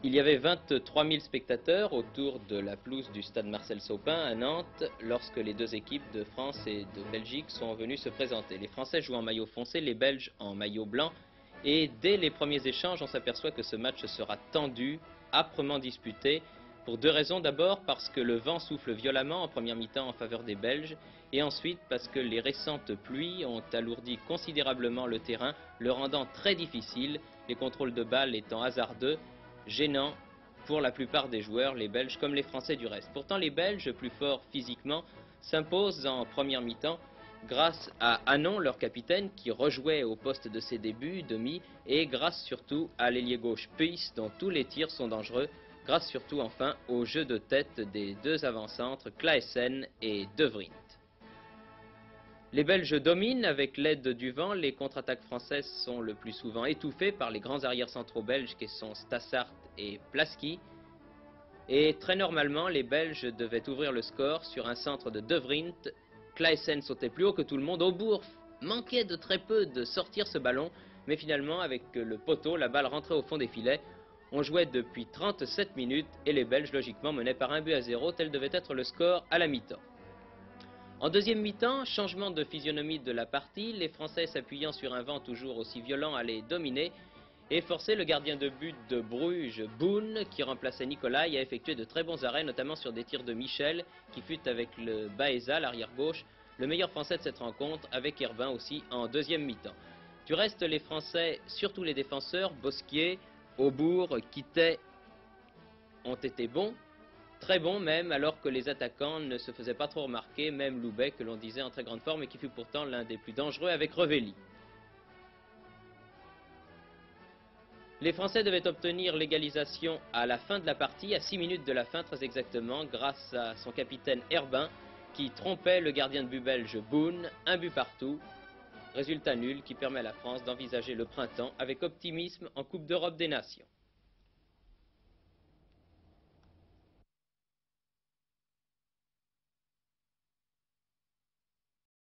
Il y avait 23 000 spectateurs autour de la pelouse du stade Marcel Saupin à Nantes lorsque les deux équipes de France et de Belgique sont venues se présenter. Les Français jouent en maillot foncé, les Belges en maillot blanc. Et dès les premiers échanges, on s'aperçoit que ce match sera tendu, âprement disputé, pour deux raisons. D'abord parce que le vent souffle violemment en première mi-temps en faveur des Belges, et ensuite parce que les récentes pluies ont alourdi considérablement le terrain, le rendant très difficile, les contrôles de balles étant hasardeux, gênant pour la plupart des joueurs, les Belges comme les Français du reste. Pourtant, les Belges, plus forts physiquement, s'imposent en première mi-temps grâce à Hanon, leur capitaine, qui rejouait au poste de ses débuts, demi, et grâce surtout à l'ailier gauche Puys, dont tous les tirs sont dangereux, grâce surtout enfin au jeu de tête des deux avant-centres, Claessen et De Vrient. Les Belges dominent avec l'aide du vent, les contre-attaques françaises sont le plus souvent étouffées par les grands arrières centraux belges qui sont Stassart et Plaski. Et très normalement, les Belges devaient ouvrir le score sur un centre de De Vrient. Claessen sautait plus haut que tout le monde. Aubourg manquait de très peu de sortir ce ballon, mais finalement, avec le poteau, la balle rentrait au fond des filets. On jouait depuis 37 minutes et les Belges, logiquement, menaient par 1-0, tel devait être le score à la mi-temps. En deuxième mi-temps, changement de physionomie de la partie, les Français s'appuyant sur un vent toujours aussi violent allaient dominer et forcer le gardien de but de Bruges, Boone, qui remplaçait Nicolai, à effectuer de très bons arrêts, notamment sur des tirs de Michel, qui fut avec le Baeza, l'arrière gauche, le meilleur Français de cette rencontre, avec Herbin aussi en deuxième mi-temps. Du reste, les Français, surtout les défenseurs, Bosquier, Aubourg, Quittet, ont été bons, très bons même, alors que les attaquants ne se faisaient pas trop remarquer, même Loubet, que l'on disait en très grande forme et qui fut pourtant l'un des plus dangereux avec Revelli. Les Français devaient obtenir l'égalisation à la fin de la partie, à 6 minutes de la fin très exactement, grâce à son capitaine Herbin, qui trompait le gardien de but belge Boone, un but partout. Résultat nul qui permet à la France d'envisager le printemps avec optimisme en Coupe d'Europe des Nations.